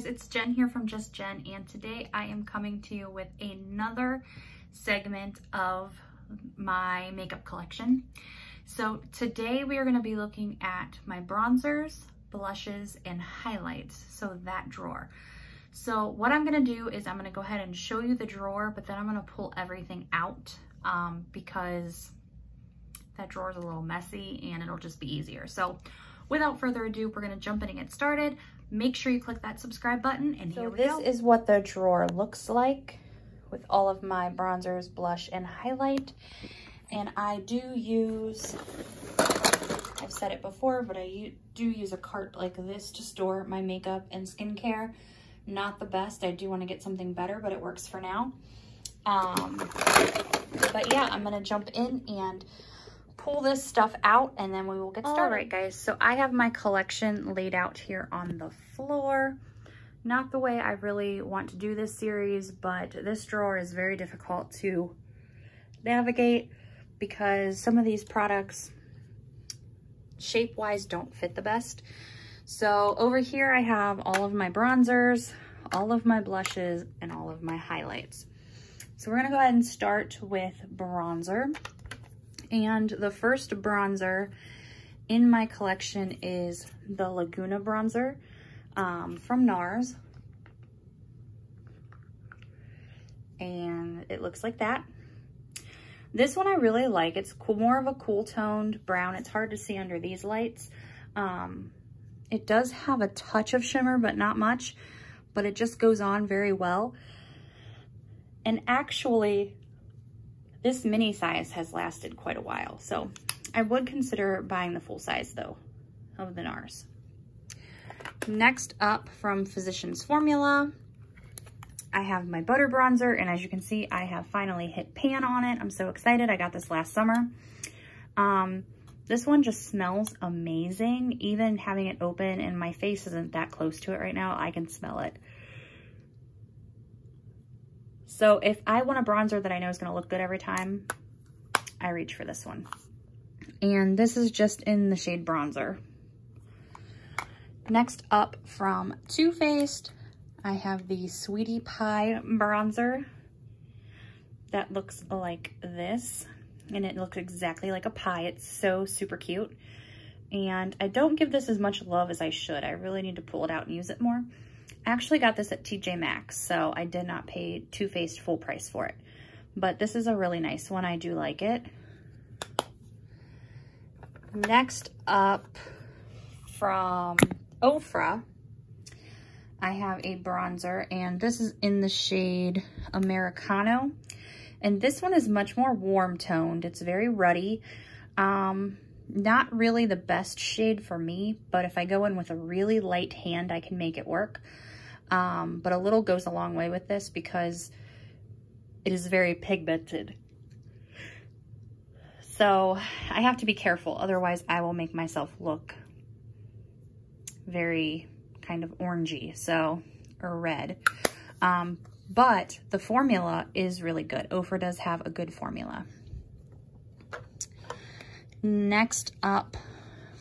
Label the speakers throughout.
Speaker 1: guys, it's Jen here from Just Jen, and today I am coming to you with another segment of my makeup collection. So today we are going to be looking at my bronzers, blushes, and highlights, so that drawer. So what I'm going to do is I'm going to go ahead and show you the drawer, but then I'm going to pull everything out because that drawer is a little messy and it'll just be easier. So without further ado, we're going to jump in and get started. Make sure you click that subscribe button, and here we go. This is what the drawer looks like with all of my bronzers, blush, and highlight. And I do use, I've said it before, but I do use a cart like this to store my makeup and skincare. Not the best. I do want to get something better, but it works for now. But yeah, I'm going to jump in and pull this stuff out, and then we will get started. All right, guys, so I have my collection laid out here on the floor. Not the way I really want to do this series, but this drawer is very difficult to navigate because some of these products shape-wise don't fit the best. So over here I have all of my bronzers, all of my blushes, and all of my highlights. So we're gonna go ahead and start with bronzer. And the first bronzer in my collection is the Laguna Bronzer from Nars. And it looks like that. This one I really like. It's cool, more of a cool toned brown. It's hard to see under these lights. It does have a touch of shimmer, but not much. But it just goes on very well. And actually, this mini size has lasted quite a while, so I would consider buying the full size though of the Nars. Next up, from Physicians Formula, I have my butter bronzer, and as you can see, I have finally hit pan on it. I'm so excited. I got this last summer. This one just smells amazing. Even having it open and my face isn't that close to it right now, I can smell it. So if I want a bronzer that I know is going to look good every time, I reach for this one. And this is just in the shade Bronzer. Next up, from Too Faced, I have the Sweetie Pie bronzer that looks like this. And it looks exactly like a pie. It's so super cute. And I don't give this as much love as I should. I really need to pull it out and use it more. I actually got this at TJ Maxx, so I did not pay Too Faced full price for it. But this is a really nice one. I do like it. Next up, from Ofra, I have a bronzer, and this is in the shade Americano. And this one is much more warm toned. It's very ruddy. Not really the best shade for me, but if I go in with a really light hand, I can make it work. But a little goes a long way with this because it is very pigmented. So I have to be careful, otherwise I will make myself look very kind of orangey, or red. But the formula is really good. Ofra does have a good formula. Next up,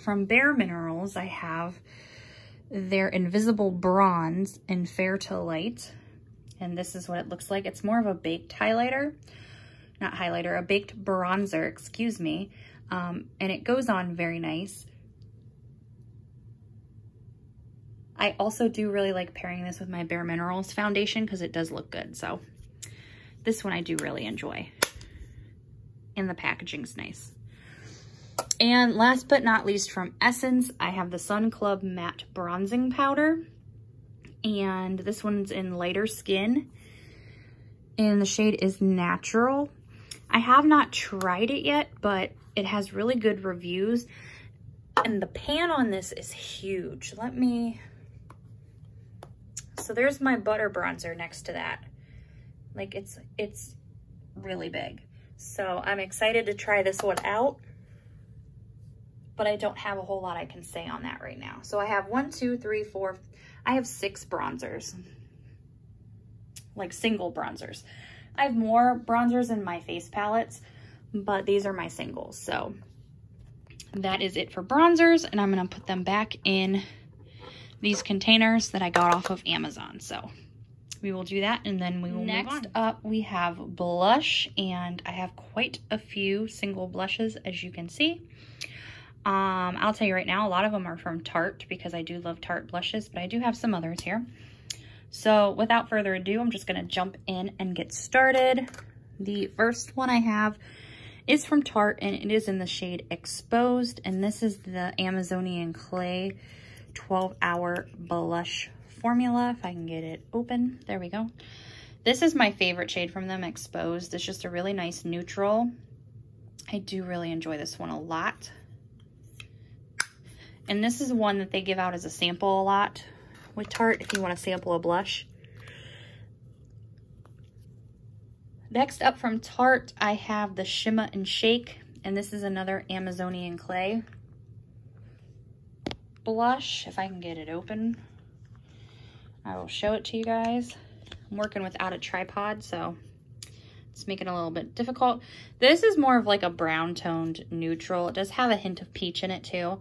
Speaker 1: from Bareminerals, I have their Invisible Bronze in Fair to Light. And this is what it looks like. It's more of a baked highlighter. Not highlighter, a baked bronzer, excuse me. And it goes on very nice. I also do really like pairing this with my Bareminerals foundation because it does look good. So this one I do really enjoy. And the packaging's nice. And last but not least, from Essence, I have the Sun Club Matte Bronzing Powder. And this one's in lighter skin. And the shade is Natural. I have not tried it yet, but it has really good reviews. And the pan on this is huge. So there's my butter bronzer next to that. Like, it's really big. So I'm excited to try this one out. But I don't have a whole lot I can say on that right now. So I have 1, 2, 3, 4, I have 6 bronzers. Like single bronzers. I have more bronzers in my face palettes, but these are my singles. So that is it for bronzers, and I'm gonna put them back in these containers that I got off of Amazon. So we will do that, and then we will move on. Next up, we have blush, and I have quite a few single blushes, as you can see. I'll tell you right now, a lot of them are from Tarte because I do love Tarte blushes, but I do have some others here. So without further ado, I'm just gonna jump in and get started. The first one I have is from Tarte, and it is in the shade Exposed, and this is the Amazonian Clay 12-Hour Blush Formula. If I can get it open, there we go. This is my favorite shade from them, Exposed. It's just a really nice neutral. I do really enjoy this one a lot. And this is one that they give out as a sample a lot with Tarte if you want to sample a blush. Next up from Tarte, I have the Shimmer and Shake, and this is another Amazonian Clay blush. If I can get it open, I will show it to you guys. I'm working without a tripod, so it's making it a little bit difficult. This is more of like a brown toned neutral. It does have a hint of peach in it too.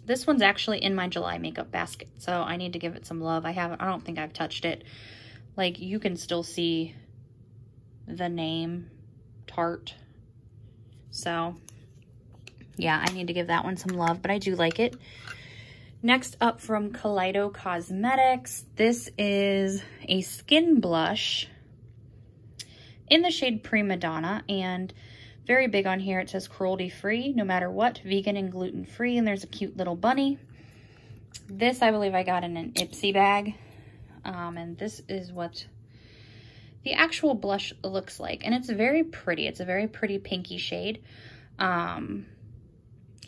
Speaker 1: This one's actually in my July makeup basket, so I need to give it some love. I don't think I've touched it. Like, you can still see the name Tarte. So yeah, I need to give that one some love, but I do like it. Next up from Collido Cosmetics, this is a skin blush in the shade Prima Donna, and very big on here. It says cruelty free, no matter what, vegan and gluten free, and there's a cute little bunny. This I believe I got in an Ipsy bag, and this is what the actual blush looks like, and it's very pretty. It's a very pretty pinky shade.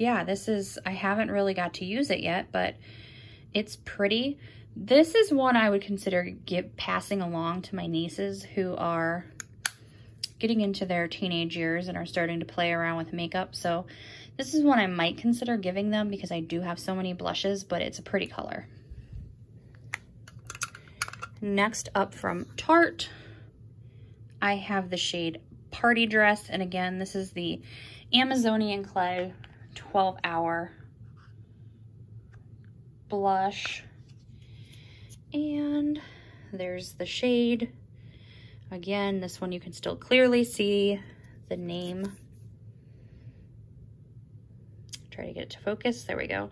Speaker 1: Yeah, this is, I haven't really got to use it yet, but it's pretty. This is one I would consider passing along to my nieces who are getting into their teenage years and are starting to play around with makeup. So this is one I might consider giving them because I do have so many blushes, but it's a pretty color. Next up from Tarte, I have the shade Party Dress, and again, this is the Amazonian Clay 12-Hour blush, and there's the shade. Again, this one you can still clearly see the name. Try to get it to focus. There we go.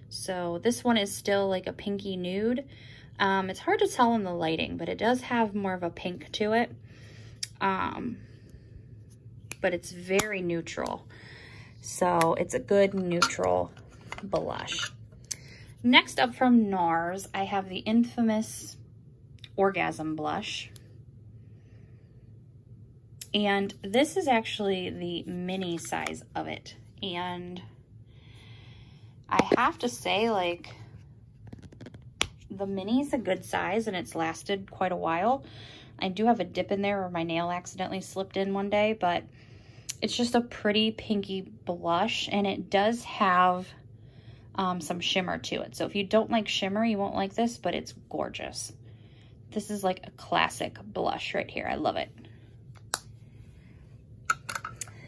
Speaker 1: So this one is still like a pinky nude. It's hard to tell in the lighting, but it does have more of a pink to it. But it's very neutral. So it's a good neutral blush. Next up from Nars, I have the infamous Orgasm Blush. And this is actually the mini size of it. And I have to say, like, the mini's a good size and it's lasted quite a while. I do have a dip in there where my nail accidentally slipped in one day, but it's just a pretty pinky blush, and it does have some shimmer to it. So if you don't like shimmer, you won't like this, but it's gorgeous. This is like a classic blush right here. I love it.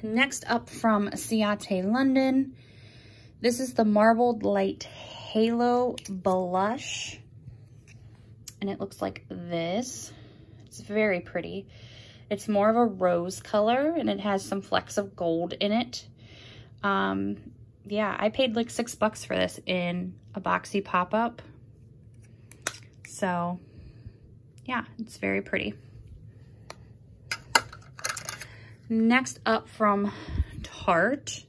Speaker 1: Next up from Ciate London, this is the Marbled Light Halo Blush, and it looks like this. It's very pretty. It's more of a rose color, and it has some flecks of gold in it. Yeah, I paid like $6 for this in a boxy pop-up. So yeah, it's very pretty. Next up from Tarte,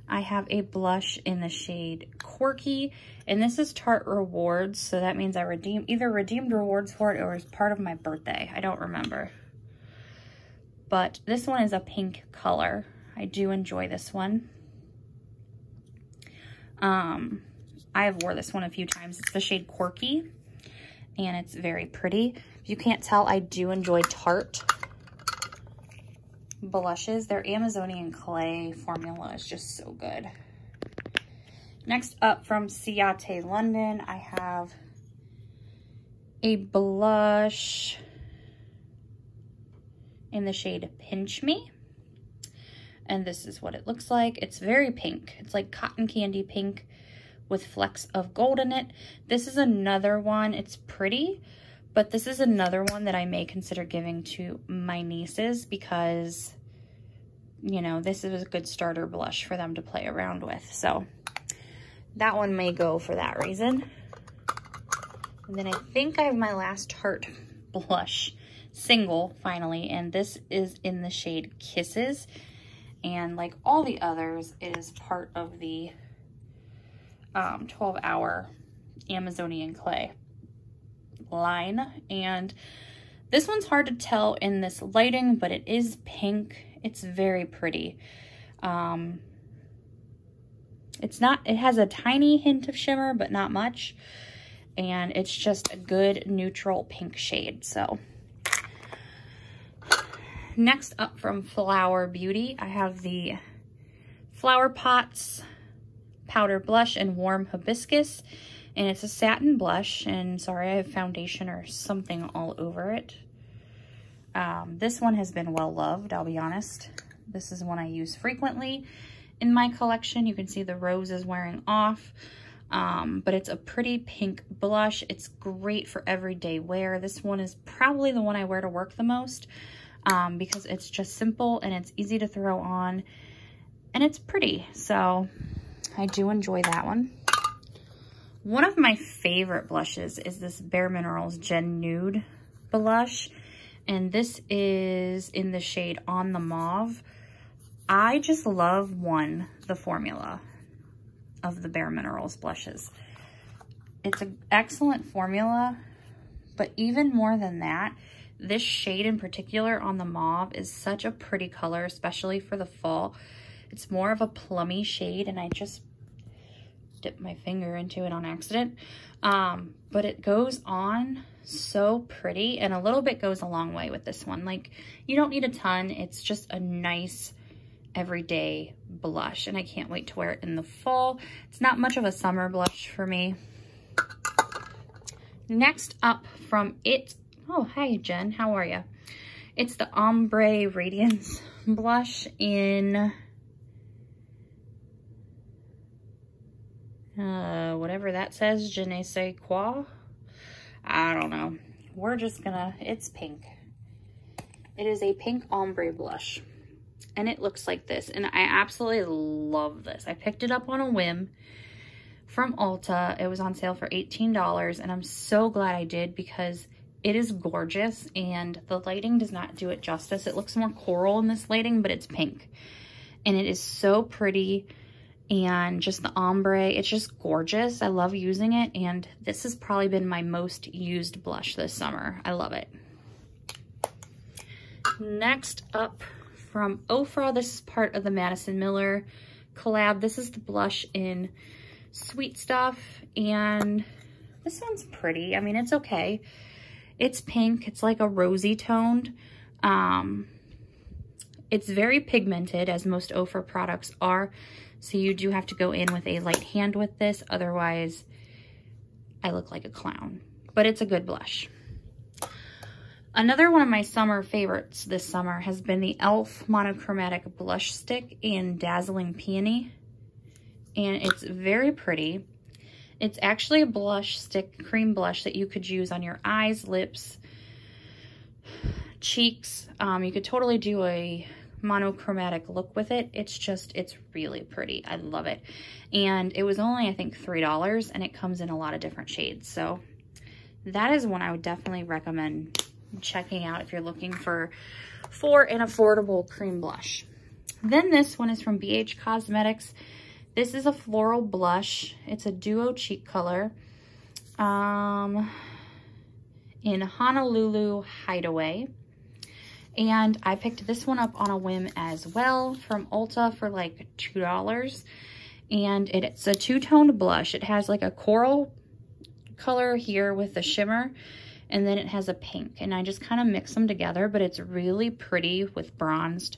Speaker 1: I have a blush in the shade Quirky, and this is Tarte Rewards, so that means I either redeemed rewards for it or it was part of my birthday. I don't remember. But this one is a pink color. I do enjoy this one. I have wore this one a few times. It's the shade Quirky, and it's very pretty. If you can't tell, I do enjoy Tarte blushes. Their Amazonian Clay formula is just so good. Next up from Ciate London, I have a blush in the shade Pinch Me. And this is what it looks like. It's very pink. It's like cotton candy pink with flecks of gold in it. This is another one. It's pretty, but this is another one that I may consider giving to my nieces because, you know, this is a good starter blush for them to play around with. So that one may go for that reason. And then I think I have my last Tarte blush single finally, and this is in the shade Kisses. And like all the others, it is part of the 12-hour Amazonian clay line. And this one's hard to tell in this lighting, but it is pink. It's very pretty. It has a tiny hint of shimmer, but not much. And it's just a good neutral pink shade. So next up from Flower Beauty, I have the Flower Pots Powder Blush in Warm Hibiscus. And it's a satin blush. And sorry, I have foundation or something all over it. This one has been well loved, I'll be honest. This is one I use frequently in my collection. You can see the rose is wearing off. But it's a pretty pink blush. It's great for everyday wear. This one is probably the one I wear to work the most. Because it's just simple and it's easy to throw on and it's pretty. So I do enjoy that one. One of my favorite blushes is this Bareminerals Gen Nude blush. And this is in the shade On the Mauve. I just love, the formula of the Bareminerals blushes. It's an excellent formula, but even more than that, this shade in particular, On the Mauve, is such a pretty color, especially for the fall. It's more of a plummy shade, and I just dipped my finger into it on accident. But it goes on so pretty, and a little bit goes a long way with this one. Like, you don't need a ton. It's just a nice everyday blush, and I can't wait to wear it in the fall. It's not much of a summer blush for me. Next up from It. Oh, hi, Jen. How are you? It's the Ombre Radiance blush in whatever that says, je ne sais quoi. I don't know. We're just gonna, it's pink. It is a pink ombre blush. And it looks like this. And I absolutely love this. I picked it up on a whim from Ulta. It was on sale for $18. And I'm so glad I did because it is gorgeous. And the lighting does not do it justice. It looks more coral in this lighting, but it's pink. And it is so pretty. And just the ombre, it's just gorgeous. I love using it. And this has probably been my most used blush this summer. I love it. Next up from Ofra, this is part of the Madison Miller collab. This is the blush in Sweet Stuff. And this one's pretty. I mean, it's okay. It's pink. It's like a rosy toned. It's very pigmented, as most Ofra products are. So you do have to go in with a light hand with this. Otherwise, I look like a clown. But it's a good blush. Another one of my summer favorites this summer has been the e.l.f. Monochromatic Blush Stick in Dazzling Peony. And it's very pretty. It's actually a blush stick, cream blush that you could use on your eyes, lips, cheeks. You could totally do a monochromatic look with it. It's really pretty. I love it. And it was only, I think, $3, and it comes in a lot of different shades. So that is one I would definitely recommend checking out if you're looking for an affordable cream blush. Then this one is from BH Cosmetics. This is a floral blush. It's a duo cheek color in Honolulu Hideaway. And I picked this one up on a whim as well from Ulta for like $2. And it's a two-toned blush. It has like a coral color here with the shimmer, and then it has a pink. And I just kind of mix them together, but it's really pretty with bronzed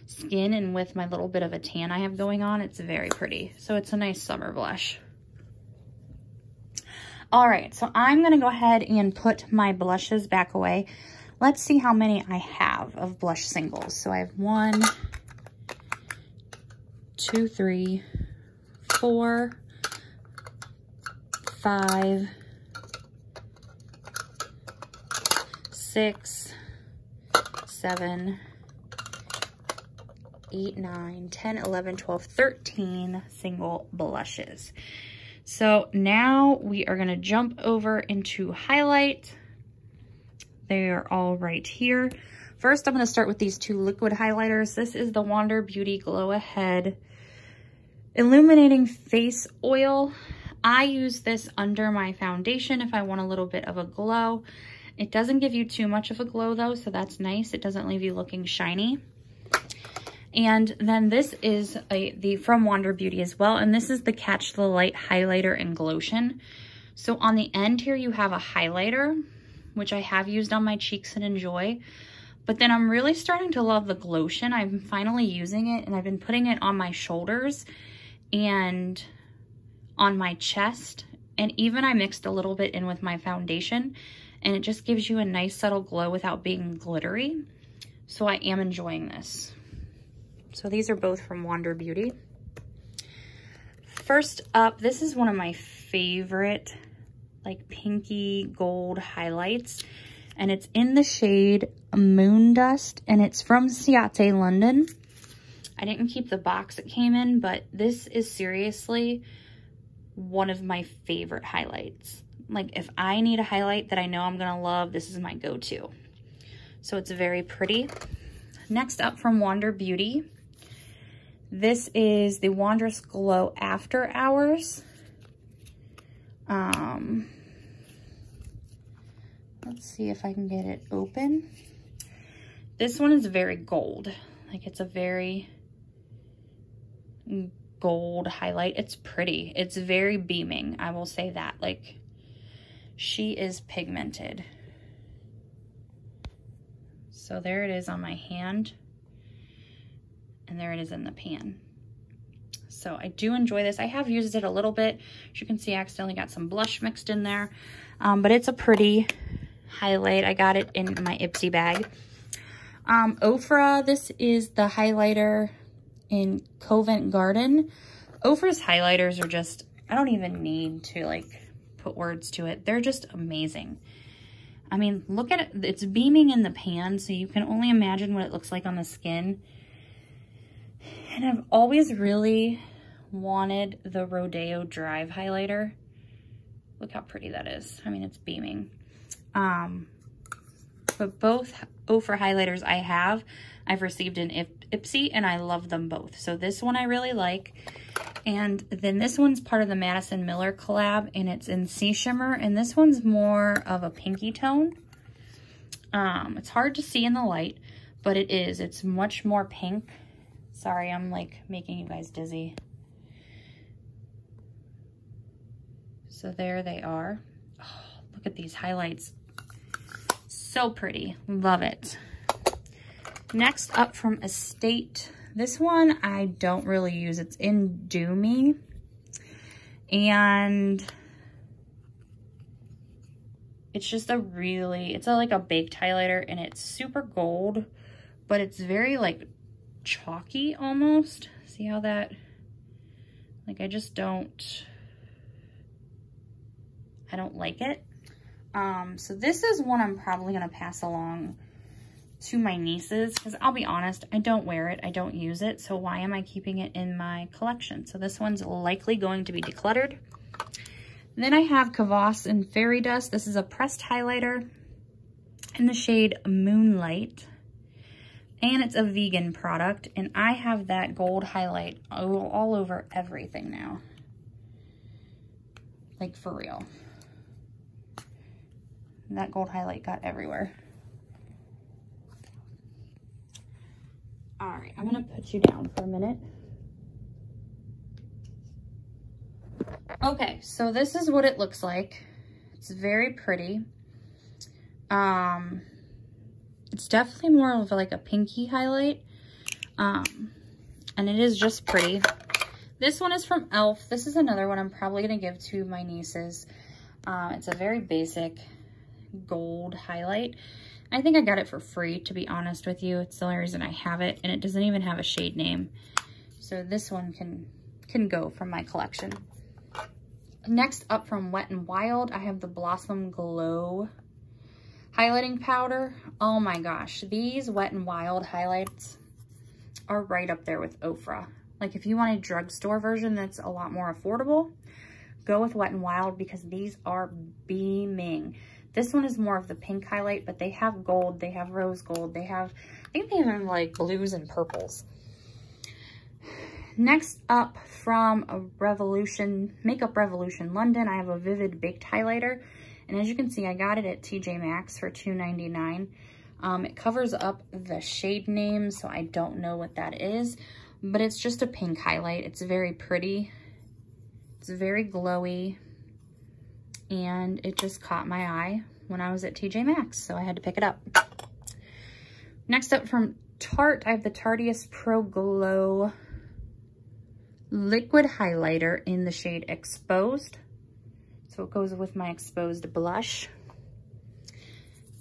Speaker 1: skin, and with my little bit of a tan I have going on, it's very pretty. So it's a nice summer blush. All right, so I'm gonna go ahead and put my blushes back away. Let's see how many I have of blush singles. So I have 1, 2, 3, 4, 5, 6, 7, 8, 9, 10, 11, 12, 13 single blushes. So now we are gonna jump over into highlight. They are all right here. First, I'm gonna start with these two liquid highlighters. This is the Wander Beauty Glow Ahead Illuminating Face Oil. I use this under my foundation if I want a little bit of a glow. It doesn't give you too much of a glow though, so that's nice. It doesn't leave you looking shiny. And then this is from Wander Beauty as well, and this is the Catch the Light Highlighter and Glotion. So on the end here, you have a highlighter, which I have used on my cheeks and enjoy. But then I'm really starting to love the Glotion. I'm finally using it, and I've been putting it on my shoulders and on my chest. And even I mixed a little bit in with my foundation, and it just gives you a nice subtle glow without being glittery. So I am enjoying this. So these are both from Wander Beauty. First up, this is one of my favorite like pinky gold highlights, and it's in the shade Moon Dust, and it's from Ciate London. I didn't keep the box it came in, but this is seriously one of my favorite highlights. Like if I need a highlight that I know I'm gonna love, this is my go-to. So it's very pretty. Next up from Wander Beauty, this is the Wondrous Glow After Hours. Let's see if I can get it open. This one is very gold. Like it's a very gold highlight. It's pretty. It's very beaming. I will say that. Like she is pigmented. So there it is on my hand. And there it is in the pan. So I do enjoy this. I have used it a little bit. As you can see, I accidentally got some blush mixed in there. But it's a pretty highlight. I got it in my Ipsy bag. Ofra, this is the highlighter in Covent Garden. Ofra's highlighters are just, I don't even need to like put words to it. They're just amazing. I mean, look at it. It's beaming in the pan, so you can only imagine what it looks like on the skin. And I've always really wanted the Rodeo Drive highlighter. Look how pretty that is. I mean, it's beaming. But both Ofra highlighters I've received in Ipsy, and I love them both. So this one I really like. And then this one's part of the Madison Miller collab, and it's in Sea Shimmer, and this one's more of a pinky tone. It's hard to see in the light, but it is. It's much more pink. Sorry, I'm like making you guys dizzy. So there they are. Oh, look at these highlights. So pretty. Love it. Next up from Estate. This one I don't really use. It's in Do Me. And it's just like a baked highlighter, and it's super gold, but it's very like chalky almost. See how that, like I don't like it. So this is one I'm probably gonna pass along to my nieces, because I'll be honest, I don't wear it, I don't use it, so why am I keeping it in my collection? So this one's likely going to be decluttered. Then I have Kvas in Fairy Dust. This is a pressed highlighter in the shade Moonlight, and it's a vegan product, and I have that gold highlight all over everything now. Like for real. That gold highlight got everywhere. All right, I'm gonna put you down for a minute. Okay, so this is what it looks like. It's very pretty. It's definitely more of like a pinky highlight. And it is just pretty. This one is from e.l.f. This is another one I'm probably gonna give to my nieces. It's a very basic gold highlight. I think I got it for free, to be honest with you. It's the only reason I have it, and it doesn't even have a shade name. So this one can go from my collection. Next up from Wet n Wild, I have the Blossom Glow highlighting powder. Oh my gosh, these Wet n Wild highlights are right up there with Ofra. Like if you want a drugstore version that's a lot more affordable, go with Wet n Wild because these are beaming. This one is more of the pink highlight, but they have gold, they have rose gold, they have, I think they have like blues and purples. Next up from Makeup Revolution London, I have a Vivid Baked Highlighter. And as you can see, I got it at TJ Maxx for $2.99. It covers up the shade name, so I don't know what that is. But it's just a pink highlight. It's very pretty. It's very glowy. And it just caught my eye when I was at TJ Maxx, so I had to pick it up. Next up from Tarte, I have the Tarteist Pro Glow Liquid Highlighter in the shade Exposed. So it goes with my Exposed blush.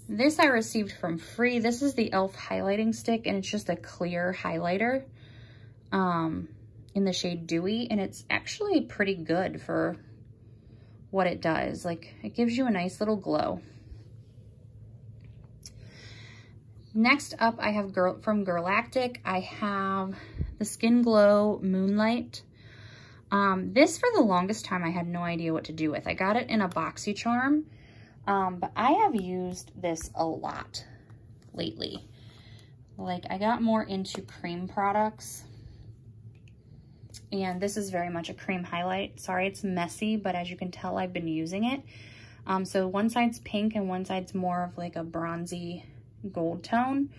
Speaker 1: This I received from free. This is the e.l.f. highlighting stick, and it's just a clear highlighter in the shade Dewy, and it's actually pretty good for what it does. Like, it gives you a nice little glow. Next up, I have from Galactic, I have the Skin Glow Moonlight. This, for the longest time, I had no idea what to do with. I got it in a BoxyCharm, but I have used this a lot lately. Like, I got more into cream products, and this is very much a cream highlight. Sorry, it's messy, but as you can tell, I've been using it. So one side's pink and one side's more of like a bronzy gold tone,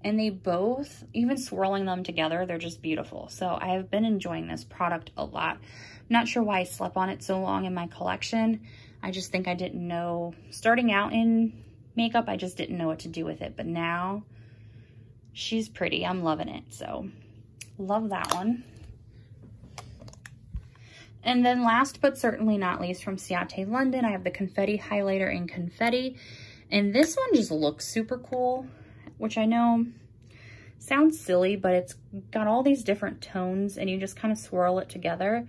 Speaker 1: and they both, even swirling them together, they're just beautiful. So I have been enjoying this product a lot. I'm not sure why I slept on it so long in my collection. I just think I didn't know, starting out in makeup, I just didn't know what to do with it, but now she's pretty. I'm loving it, so love that one. And then last but certainly not least, from Ciate London, I have the Confetti highlighter in Confetti. And this one just looks super cool, which I know sounds silly, but it's got all these different tones and you just kind of swirl it together.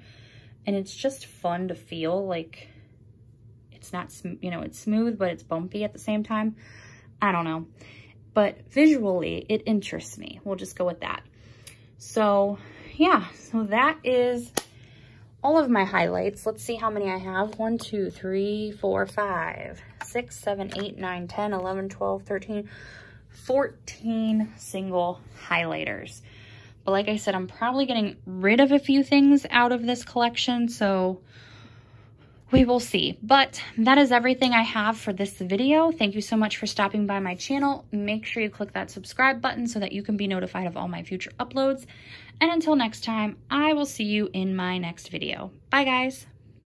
Speaker 1: And it's just fun to feel. Like, it's not, you know, it's smooth, but it's bumpy at the same time. I don't know. But visually, it interests me. We'll just go with that. So, yeah. So that is all of my highlights. Let's see how many I have. 1, 2, 3, 4, 5, 6, 7, 8, 9, 10, 11, 12, 13, 14 single highlighters. But like I said, I'm probably getting rid of a few things out of this collection, so we will see. But that is everything I have for this video. Thank you so much for stopping by my channel. Make sure you click that subscribe button so that you can be notified of all my future uploads. And until next time, I will see you in my next video. Bye, guys.